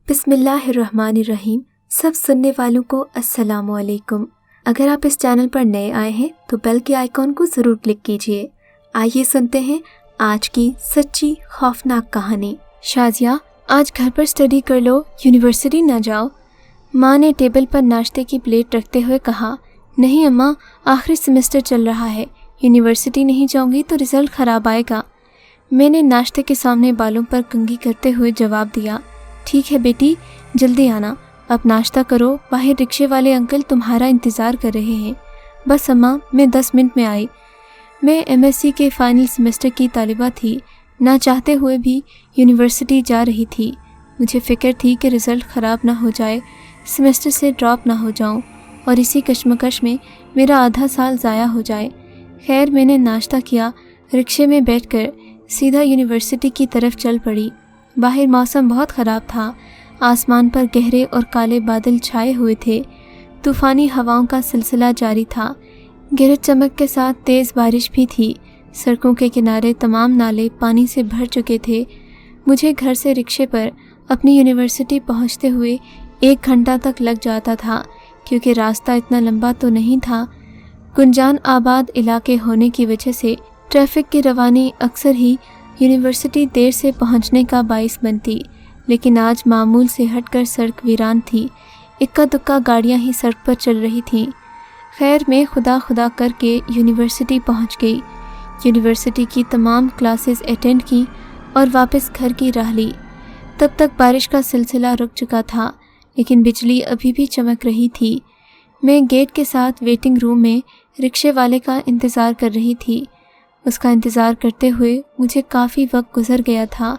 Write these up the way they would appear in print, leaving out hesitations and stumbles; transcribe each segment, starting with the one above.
بسم اللہ الرحمن الرحیم۔ سب سننے والوں کو السلام علیکم۔ اگر آپ اس چینل پر نئے آئے ہیں تو بیل کے آئیکن کو ضرور کلک کیجیے۔ آئیے سنتے ہیں آج کی سچی خوفناک کہانی۔ شازیہ، آج گھر پر اسٹڈی کر لو، یونیورسٹی نہ جاؤ۔ ماں نے ٹیبل پر ناشتے کی پلیٹ رکھتے ہوئے کہا۔ نہیں اماں، آخری سیمسٹر چل رہا ہے، یونیورسٹی نہیں جاؤں گی تو رزلٹ خراب آئے گا۔ میں نے ناشتے کے سامنے بالوں پر کنگھی کرتے ہوئے جواب دیا۔ ٹھیک ہے بیٹی، جلدی آنا، اب ناشتہ کرو، باہر رکشے والے انکل تمہارا انتظار کر رہے ہیں۔ بس اماں، میں 10 منٹ میں آئی۔ میں MSc کے فائنل سیمسٹر کی طالبہ تھی، نہ چاہتے ہوئے بھی یونیورسٹی جا رہی تھی۔ مجھے فکر تھی کہ رزلٹ خراب نہ ہو جائے، سیمسٹر سے ڈراپ نہ ہو جاؤں اور اسی کشمکش میں میرا آدھا سال ضائع ہو جائے۔ خیر، میں نے ناشتہ کیا، رکشے میں بیٹھ کر سیدھا یونیورسٹی کی طرف چل پڑی۔ باہر موسم بہت خراب تھا، آسمان پر گہرے اور کالے بادل چھائے ہوئے تھے، طوفانی ہواؤں کا سلسلہ جاری تھا، گرج چمک کے ساتھ تیز بارش بھی تھی۔ سڑکوں کے کنارے تمام نالے پانی سے بھر چکے تھے۔ مجھے گھر سے رکشے پر اپنی یونیورسٹی پہنچتے ہوئے 1 گھنٹہ تک لگ جاتا تھا، کیونکہ راستہ اتنا لمبا تو نہیں تھا۔ گنجان آباد علاقے ہونے کی وجہ سے ٹریفک کی روانی اکثر ہی یونیورسٹی دیر سے پہنچنے کا باعث بنتی، لیکن آج معمول سے ہٹ کر سڑک ویران تھی، اکا دکا گاڑیاں ہی سڑک پر چل رہی تھیں۔ خیر، میں خدا خدا کر کے یونیورسٹی پہنچ گئی، یونیورسٹی کی تمام کلاسز اٹینڈ کی اور واپس گھر کی راہ لی۔ تب تک بارش کا سلسلہ رک چکا تھا، لیکن بجلی ابھی بھی چمک رہی تھی۔ میں گیٹ کے ساتھ ویٹنگ روم میں رکشے والے کا انتظار کر رہی تھی۔ اس کا انتظار کرتے ہوئے مجھے کافی وقت گزر گیا تھا۔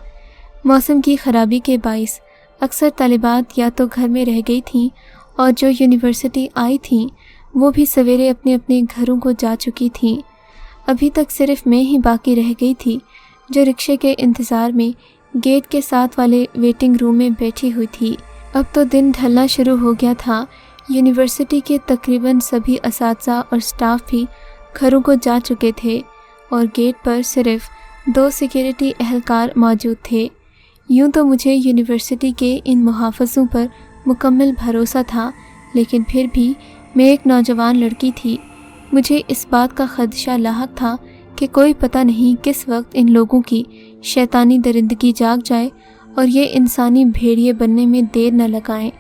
موسم کی خرابی کے باعث اکثر طالبات یا تو گھر میں رہ گئی تھیں اور جو یونیورسٹی آئی تھیں وہ بھی سویرے اپنے اپنے گھروں کو جا چکی تھیں۔ ابھی تک صرف میں ہی باقی رہ گئی تھی جو رکشے کے انتظار میں گیٹ کے ساتھ والے ویٹنگ روم میں بیٹھی ہوئی تھی۔ اب تو دن ڈھلنا شروع ہو گیا تھا۔ یونیورسٹی کے تقریباً سبھی اساتذہ اور سٹاف بھی گھروں کو جا چکے تھے اور گیٹ پر صرف 2 سیکیورٹی اہلکار موجود تھے۔ یوں تو مجھے یونیورسٹی کے ان محافظوں پر مکمل بھروسہ تھا، لیکن پھر بھی میں ایک نوجوان لڑکی تھی۔ مجھے اس بات کا خدشہ لاحق تھا کہ کوئی پتہ نہیں کس وقت ان لوگوں کی شیطانی درندگی جاگ جائے اور یہ انسانی بھیڑیے بننے میں دیر نہ لگائیں۔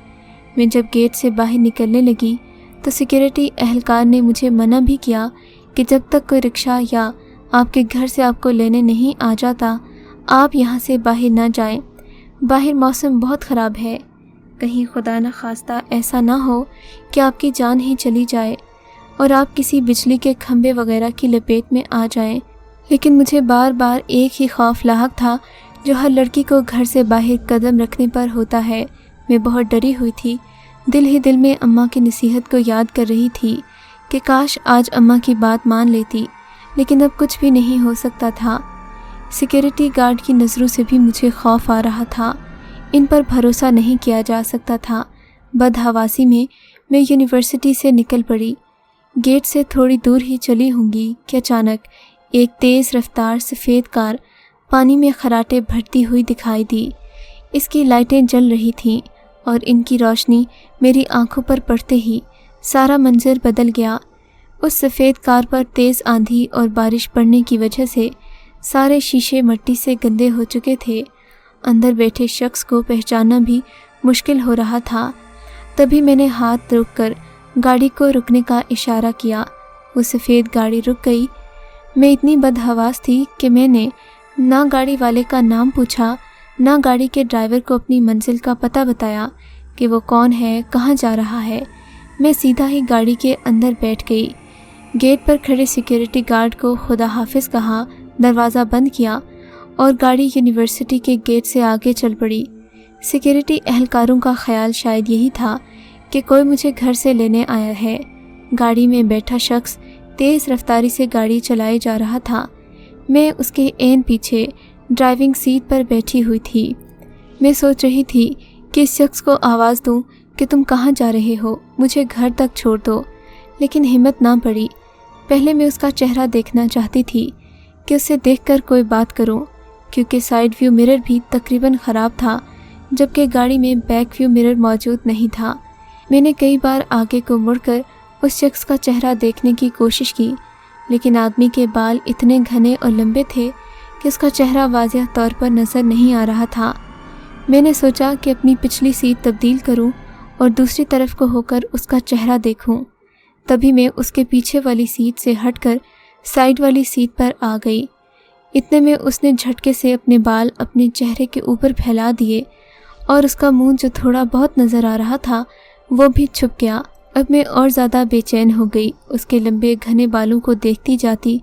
میں جب گیٹ سے باہر نکلنے لگی تو سیکیورٹی اہلکار نے مجھے منع بھی کیا کہ جب تک کوئی رکشہ یا آپ کے گھر سے آپ کو لینے نہیں آ جاتا آپ یہاں سے باہر نہ جائیں۔ باہر موسم بہت خراب ہے، کہیں خدا نہ خواستہ ایسا نہ ہو کہ آپ کی جان ہی چلی جائے اور آپ کسی بجلی کے کھمبے وغیرہ کی لپیٹ میں آ جائیں۔ لیکن مجھے بار بار ایک ہی خوف لاحق تھا جو ہر لڑکی کو گھر سے باہر قدم رکھنے پر ہوتا ہے۔ میں بہت ڈری ہوئی تھی، دل ہی دل میں اماں کی نصیحت کو یاد کر رہی تھی کہ کاش آج اماں کی بات مان لیتی، لیکن اب کچھ بھی نہیں ہو سکتا تھا۔ سیکیورٹی گارڈ کی نظروں سے بھی مجھے خوف آ رہا تھا، ان پر بھروسہ نہیں کیا جا سکتا تھا۔ بدحواسی میں میں یونیورسٹی سے نکل پڑی۔ گیٹ سے تھوڑی دور ہی چلی ہوں گی کہ اچانک ایک تیز رفتار سفید کار پانی میں خراٹے بھرتی ہوئی دکھائی دی۔ اس کی لائٹیں جل رہی تھیں اور ان کی روشنی میری آنکھوں پر پڑتے ہی سارا منظر بدل گیا۔ اس سفید کار پر تیز آندھی اور بارش پڑنے کی وجہ سے سارے شیشے مٹی سے گندے ہو چکے تھے، اندر بیٹھے شخص کو پہچاننا بھی مشکل ہو رہا تھا۔ تبھی میں نے ہاتھ روک کر گاڑی کو رکنے کا اشارہ کیا۔ وہ سفید گاڑی رک گئی۔ میں اتنی بدحواس تھی کہ میں نے نہ گاڑی والے کا نام پوچھا، نہ گاڑی کے ڈرائیور کو اپنی منزل کا پتہ بتایا کہ وہ کون ہے، کہاں جا رہا ہے۔ میں سیدھا ہی گاڑی کے اندر بیٹھ گئی، گیٹ پر کھڑے سیکیورٹی گارڈ کو خدا حافظ کہا، دروازہ بند کیا اور گاڑی یونیورسٹی کے گیٹ سے آگے چل پڑی۔ سیکیورٹی اہلکاروں کا خیال شاید یہی تھا کہ کوئی مجھے گھر سے لینے آیا ہے۔ گاڑی میں بیٹھا شخص تیز رفتاری سے گاڑی چلائے جا رہا تھا۔ میں اس کے عین پیچھے ڈرائیونگ سیٹ پر بیٹھی ہوئی تھی۔ میں سوچ رہی تھی کہ اس شخص کو آواز دوں کہ تم کہاں جا رہے ہو، مجھے گھر تک چھوڑ دو، لیکن ہمت نہ پڑی۔ پہلے میں اس کا چہرہ دیکھنا چاہتی تھی کہ اسے دیکھ کر کوئی بات کروں، کیونکہ سائیڈ ویو مرر بھی تقریباً خراب تھا، जबकि गाड़ी में बैक व्यू मिरर मौजूद नहीं था। मैंने कई बार आगे को मुड़कर उस शख्स का चेहरा देखने की कोशिश की, लेकिन आदमी के बाल इतने घने और लंबे थे कि उसका चेहरा वाज़िह तौर पर नज़र नहीं आ रहा था। मैंने सोचा कि अपनी पिछली सीट तब्दील करूं और दूसरी तरफ को होकर उसका चेहरा देखूं। तभी मैं उसके पीछे वाली सीट से हटकर साइड वाली सीट पर आ गई। इतने में उसने झटके से अपने बाल अपने चेहरे के ऊपर फैला दिए और उसका मुंह जो थोड़ा बहुत नज़र आ रहा था वो भी छुप गया। अब मैं और ज़्यादा बेचैन हो गई, उसके लंबे घने बालों को देखती जाती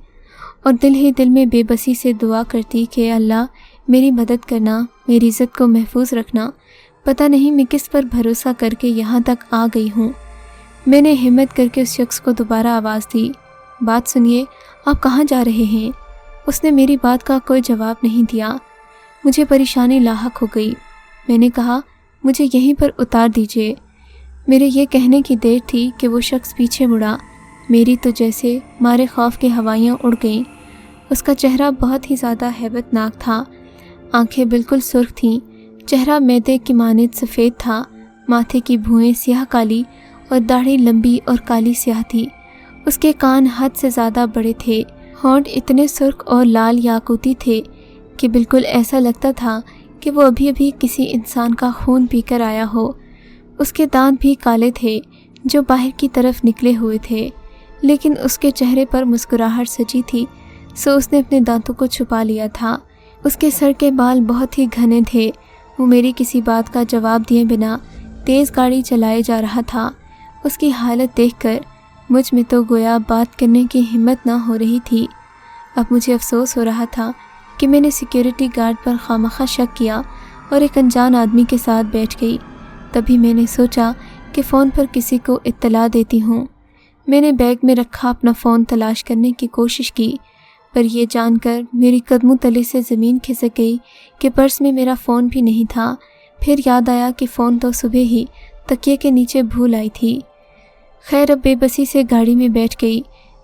और दिल ही दिल में बेबसी से दुआ करती कि अल्लाह मेरी मदद करना, मेरी इज़्ज़त को महफूज रखना। पता नहीं मैं किस पर भरोसा करके यहाँ तक आ गई हूँ। मैंने हिम्मत करके उस शख्स को दोबारा आवाज़ दी, बात सुनिए, आप कहाँ जा रहे हैं? उसने मेरी बात का कोई जवाब नहीं दिया। मुझे परेशानी लाहक हो गई। मैंने कहा, मुझे यहीं पर उतार दीजिए। मेरे ये कहने की देर थी कि वो शख्स पीछे मुड़ा। मेरी तो जैसे मारे खौफ की हवाइयाँ उड़ गईं। उसका चेहरा बहुत ही ज़्यादा हैबतनाक था। आंखें बिल्कुल सुर्ख थीं, चेहरा मैदे की मानित सफ़ेद था, माथे की भुएं स्याह काली और दाढ़ी लंबी और काली स्याह थी। उसके कान हद से ज़्यादा बड़े थे, होंठ इतने सुर्ख और लाल याकूती थे कि बिल्कुल ऐसा लगता था कि वो अभी अभी किसी इंसान का खून पीकर आया हो। उसके दांत भी काले थे जो बाहर की तरफ निकले हुए थे, लेकिन उसके चेहरे पर मुस्कुराहट सजी थी, सो उसने अपने दांतों को छुपा लिया था। उसके सर के बाल बहुत ही घने थे। वो मेरी किसी बात का जवाब दिए बिना तेज़ गाड़ी चलाए जा रहा था। उसकी हालत देखकर मुझ में तो गोया बात करने की हिम्मत ना हो रही थी। अब मुझे अफसोस हो रहा था कि मैंने सिक्योरिटी गार्ड पर खामखा शक किया और एक अनजान आदमी के साथ बैठ गई। तभी मैंने सोचा कि फ़ोन पर किसी को इत्तला देती हूँ। मैंने बैग में रखा अपना फ़ोन तलाश करने की कोशिश की, पर यह जानकर मेरी कदमों तले से ज़मीन खिसक गई कि पर्स में मेरा फ़ोन भी नहीं था। फिर याद आया कि फ़ोन तो सुबह ही तकिए के नीचे भूल आई थी। खैर, अब बेबसी से गाड़ी में बैठ गई।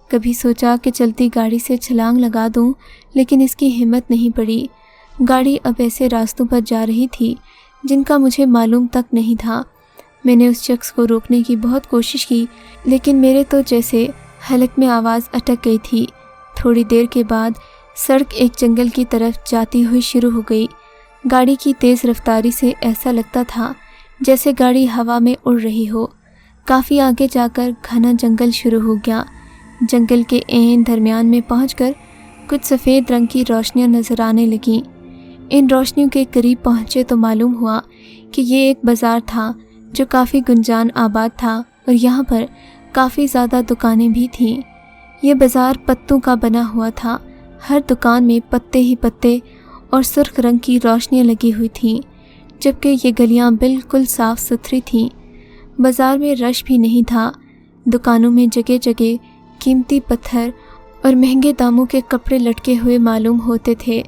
कभी सोचा कि चलती गाड़ी से छलांग लगा दूं, लेकिन इसकी हिम्मत नहीं पड़ी। गाड़ी अब ऐसे रास्तों पर जा रही थी जिनका मुझे मालूम तक नहीं था। मैंने उस शख्स को रोकने की बहुत कोशिश की, लेकिन मेरे तो जैसे हलक में आवाज़ अटक गई थी। थोड़ी देर के बाद सड़क एक जंगल की तरफ जाती हुई शुरू हो गई। गाड़ी की तेज़ रफ्तारी से ऐसा लगता था जैसे गाड़ी हवा में उड़ रही हो। काफ़ी आगे जाकर घना जंगल शुरू हो गया। जंगल के ऐन दरमियान में पहुंचकर कुछ सफ़ेद रंग की रोशनियां नज़र आने लगीं। इन रोशनियों के करीब पहुंचे तो मालूम हुआ कि ये एक बाज़ार था जो काफ़ी गुंजान आबाद था और यहाँ पर काफ़ी ज़्यादा दुकानें भी थीं। ये बाज़ार पत्तों का बना हुआ था। हर दुकान में पत्ते ही पत्ते और सुर्ख रंग की रोशनियाँ लगी हुई थीं, जबकि ये गलियाँ बिल्कुल साफ़ सुथरी थीं। बाज़ार में रश भी नहीं था। दुकानों में जगह जगह कीमती पत्थर और महंगे दामों के कपड़े लटके हुए मालूम होते थे।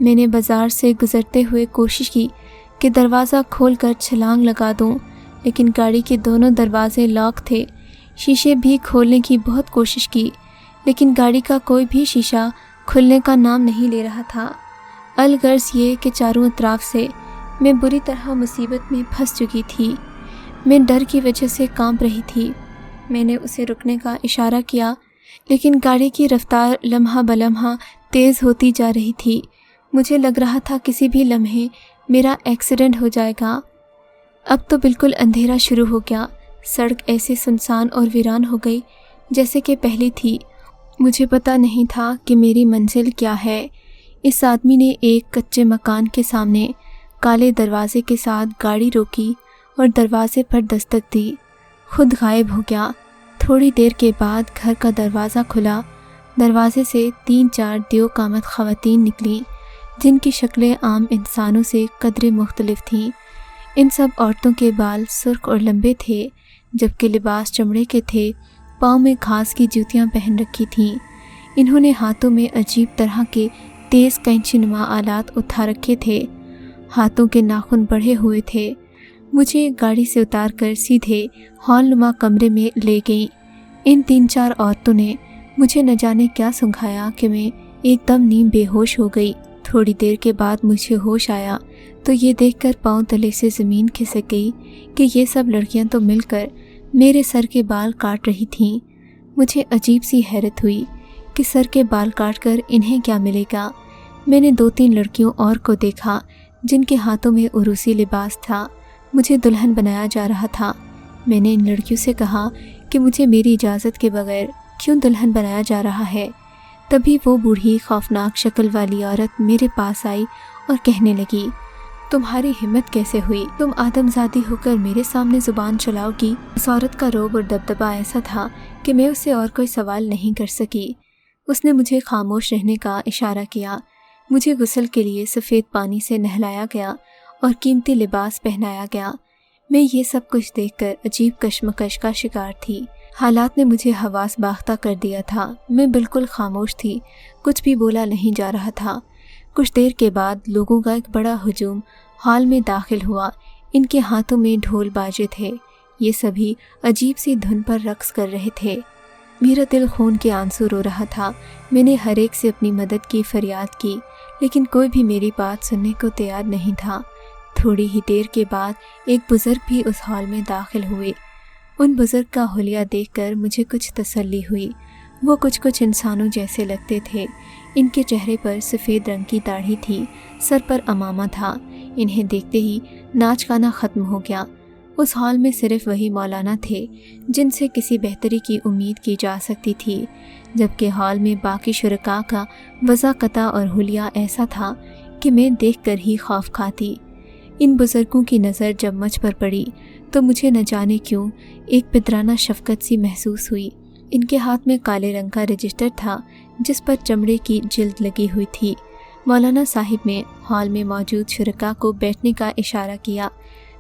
मैंने बाज़ार से गुज़रते हुए कोशिश की कि दरवाज़ा खोलकर छलांग लगा दूं, लेकिन गाड़ी के दोनों दरवाजे लॉक थे। शीशे भी खोलने की बहुत कोशिश की, लेकिन गाड़ी का कोई भी शीशा खुलने का नाम नहीं ले रहा था। अलगर्ज ये कि चारों अतराफ से मैं बुरी तरह मुसीबत में फंस चुकी थी। मैं डर की वजह से कांप रही थी। मैंने उसे रुकने का इशारा किया, लेकिन गाड़ी की रफ्तार लम्हा बलम्हा तेज़ होती जा रही थी। मुझे लग रहा था किसी भी लम्हे मेरा एक्सीडेंट हो जाएगा। अब तो बिल्कुल अंधेरा शुरू हो गया। सड़क ऐसे सुनसान और वीरान हो गई जैसे कि पहली थी। मुझे पता नहीं था कि मेरी मंजिल क्या है। इस आदमी ने एक कच्चे मकान के सामने काले दरवाजे के साथ गाड़ी रोकी और दरवाजे पर दस्तक दी। खुद गायब हो गया। थोड़ी देर के बाद घर का दरवाज़ा खुला। दरवाजे से 3-4 दियो कामत ख़वातीन निकलीं, जिनकी शक्लें आम इंसानों से कदरे मुख्तलिफ थीं। इन सब औरतों के बाल सुर्ख और लंबे थे, जबकि लिबास चमड़े के थे। पाँव में घास की जूतियाँ पहन रखी थीं। इन्होंने हाथों में अजीब तरह के तेज़ कैंचीनुमा आलात उठा रखे थे। हाथों के नाखून बढ़े हुए थे। मुझे गाड़ी से उतारकर सीधे हॉलनुमा कमरे में ले गईं। इन 3-4 औरतों ने मुझे न जाने क्या सुंघाया कि मैं एकदम नीम बेहोश हो गई। थोड़ी देर के बाद मुझे होश आया तो ये देखकर पाँव तले से ज़मीन खिसक गई कि ये सब लड़कियां तो मिलकर मेरे सर के बाल काट रही थीं। मुझे अजीब सी हैरत हुई कि सर के बाल काटकर इन्हें क्या मिलेगा। मैंने 2-3 लड़कियों और को देखा जिनके हाथों में उरूसी लिबास था। मुझे दुल्हन बनाया जा रहा था। मैंने इन लड़कियों से कहा कि मुझे मेरी इजाज़त के बगैर क्यों दुल्हन बनाया जा रहा है। तभी वो बूढ़ी खौफनाक शक्ल वाली औरत मेरे पास आई और कहने लगी, तुम्हारी हिम्मत कैसे हुई? तुम आदमजादी होकर मेरे सामने ज़ुबान चलाओगी? उस औरत का रोब और दबदबा ऐसा था कि मैं उससे और कोई सवाल नहीं कर सकी। उसने मुझे खामोश रहने का इशारा किया। मुझे गुस्ल के लिए सफ़ेद पानी से नहलाया गया और कीमती लिबास पहनाया गया। मैं ये सब कुछ देखकर अजीब कश्मकश का शिकार थी। हालात ने मुझे हवास बाख्ता कर दिया था। मैं बिल्कुल खामोश थी, कुछ भी बोला नहीं जा रहा था। कुछ देर के बाद लोगों का एक बड़ा हुजूम हॉल में दाखिल हुआ। इनके हाथों में ढोल बाजे थे। ये सभी अजीब सी धुन पर रक्स कर रहे थे। मेरा दिल खून के आंसू रो रहा था। मैंने हर एक से अपनी मदद की फरियाद की, लेकिन कोई भी मेरी बात सुनने को तैयार नहीं था। थोड़ी ही देर के बाद एक बुज़ुर्ग भी उस हॉल में दाखिल हुए। उन बुज़ुर्ग का हुलिया देखकर मुझे कुछ तसल्ली हुई। वो कुछ इंसानों जैसे लगते थे। इनके चेहरे पर सफ़ेद रंग की दाढ़ी थी, सर पर अमामा था। इन्हें देखते ही नाच गाना ख़त्म हो गया। उस हॉल में सिर्फ वही मौलाना थे जिनसे किसी बेहतरी की उम्मीद की जा सकती थी, जबकि हॉल में बाकी शुरका का वज़ाक़ता और हुलिया ऐसा था कि मैं देखकर ही खौफ खाती। इन बुज़ुर्गों की नज़र जब मुझ पर पड़ी तो मुझे न जाने क्यों एक पितराना शफ़क़त सी महसूस हुई। इनके हाथ में काले रंग का रजिस्टर था जिस पर चमड़े की जिल्द लगी हुई थी। मौलाना साहिब ने हॉल में मौजूद शुरका को बैठने का इशारा किया।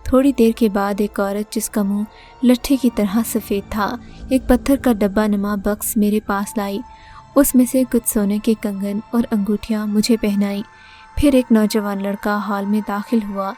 थोड़ी देर के बाद एक औरत जिसका मुंह लट्ठे की तरह सफ़ेद था, एक पत्थर का डब्बा नुमा बक्स मेरे पास लाई। उसमें से कुछ सोने के कंगन और अंगूठियाँ मुझे पहनाई। फिर एक नौजवान लड़का हॉल में दाखिल हुआ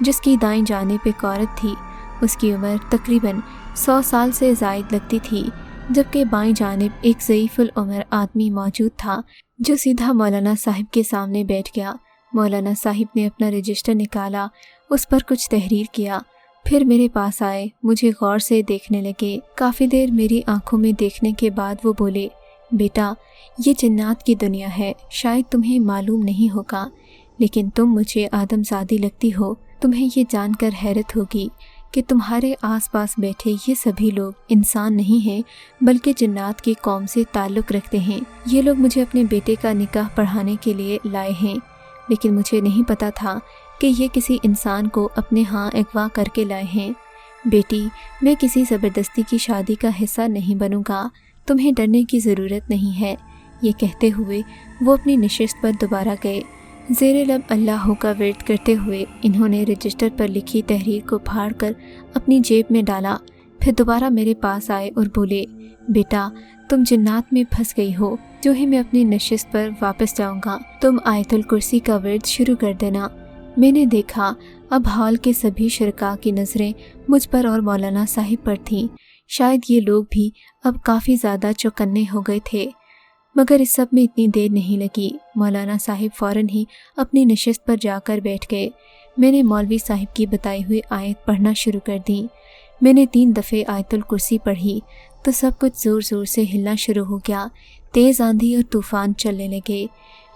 जिसकी दाईं जानिब एक औरत थी। उसकी उम्र तकरीबन 100 साल से ज़ायद लगती थी, जबकि बाईं जानिब एक ज़ईफ़ुल उम्र आदमी मौजूद था जो सीधा मौलाना साहिब के सामने बैठ गया। मौलाना साहिब ने अपना रजिस्टर निकाला, उस पर कुछ तहरीर किया, फिर मेरे पास आए। मुझे गौर से देखने लगे। काफ़ी देर मेरी आंखों में देखने के बाद वो बोले, बेटा, ये जन्नत की दुनिया है, शायद तुम्हें मालूम नहीं होगा, लेकिन तुम मुझे आदमजादी लगती हो। तुम्हें ये जानकर हैरत होगी कि तुम्हारे आसपास बैठे ये सभी लोग इंसान नहीं हैं, बल्कि जन्नत की कौम से ताल्लुक़ रखते हैं। ये लोग मुझे अपने बेटे का निकाह पढ़ाने के लिए लाए हैं, लेकिन मुझे नहीं पता था कि ये किसी इंसान को अपने यहाँ अगवा करके लाए हैं। बेटी, मैं किसी ज़बरदस्ती की शादी का हिस्सा नहीं बनूँगा, तुम्हें डरने की ज़रूरत नहीं है। ये कहते हुए वो अपनी नशिस्त पर दोबारा गए। ज़ेरे लब अल्लाह का विर्द करते हुए इन्होंने रजिस्टर पर लिखी तहरीर को फाड़कर अपनी जेब में डाला। फिर दोबारा मेरे पास आए और बोले, बेटा, तुम जन्नत में फंस गई हो। जो ही मैं अपनी नशिस्त पर वापस जाऊंगा, तुम आयतुल कुर्सी का विर्द शुरू कर देना। मैंने देखा अब हॉल के सभी शुरका की नज़रें मुझ पर और मौलाना साहिब पर थीं। शायद ये लोग भी अब काफ़ी ज़्यादा चौकन्ने हो गए थे, मगर इस सब में इतनी देर नहीं लगी। मौलाना साहिब फ़ौरन ही अपनी नशिस्त पर जाकर बैठ गए। मैंने मौलवी साहिब की बताई हुई आयत पढ़ना शुरू कर दी। मैंने 3 दफ़े आयतुल कुर्सी पढ़ी तो सब कुछ ज़ोर ज़ोर से हिलना शुरू हो गया। तेज़ आंधी और तूफ़ान चलने लगे।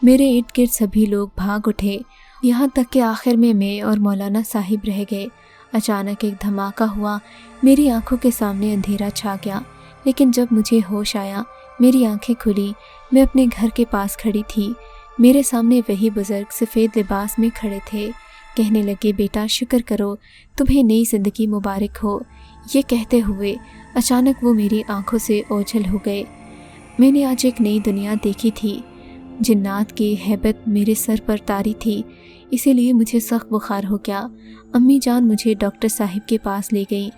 मेरे इर्द गिर्द सभी लोग भाग उठे, यहाँ तक कि आखिर में मैं और मौलाना साहिब रह गए। अचानक एक धमाका हुआ। मेरी आंखों के सामने अंधेरा छा गया, लेकिन जब मुझे होश आया, मेरी आंखें खुली। मैं अपने घर के पास खड़ी थी। मेरे सामने वही बुज़ुर्ग सफ़ेद लिबास में खड़े थे। कहने लगे, बेटा, शुक्र करो, तुम्हें नई ज़िंदगी मुबारक हो। ये कहते हुए अचानक वो मेरी आंखों से ओझल हो गए। मैंने आज एक नई दुनिया देखी थी। जन्नत की हैबत मेरे सर पर तारी थी, इसीलिए मुझे सख्त बुखार हो गया। अम्मी जान मुझे डॉक्टर साहिब के पास ले गई।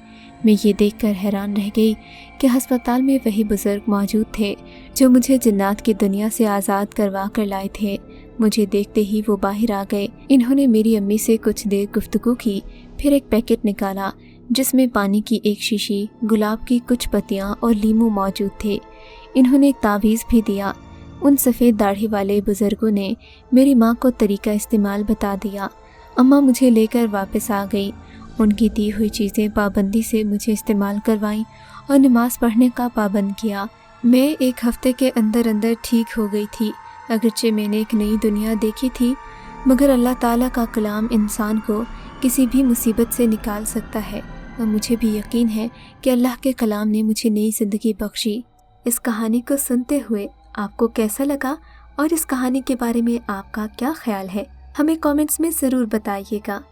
मैं ये देखकर हैरान रह गई कि हस्पताल में वही बुज़ुर्ग मौजूद थे जो मुझे जन्नत की दुनिया से आज़ाद करवा कर लाए थे। मुझे देखते ही वो बाहर आ गए। इन्होंने मेरी अम्मी से कुछ देर गुफ्तगू की, फिर एक पैकेट निकाला जिसमें पानी की एक शीशी, गुलाब की कुछ पत्तियाँ और लीमू मौजूद थे। इन्होंने एक तावीज़ भी दिया। उन सफ़ेद दाढ़ी वाले बुज़ुर्गों ने मेरी माँ को तरीका इस्तेमाल बता दिया। अम्मा मुझे लेकर वापस आ गई। उनकी दी हुई चीज़ें पाबंदी से मुझे इस्तेमाल करवाईं और नमाज़ पढ़ने का पाबंद किया। मैं 1 हफ्ते के अंदर अंदर ठीक हो गई थी। अगरचे मैंने एक नई दुनिया देखी थी, मगर अल्लाह ताला का कलाम इंसान को किसी भी मुसीबत से निकाल सकता है और मुझे भी यकीन है कि अल्लाह के कलाम ने मुझे नई ज़िंदगी बख्शी। इस कहानी को सुनते हुए आपको कैसा लगा और इस कहानी के बारे में आपका क्या ख्याल है, हमें कमेंट्स में ज़रूर बताइएगा।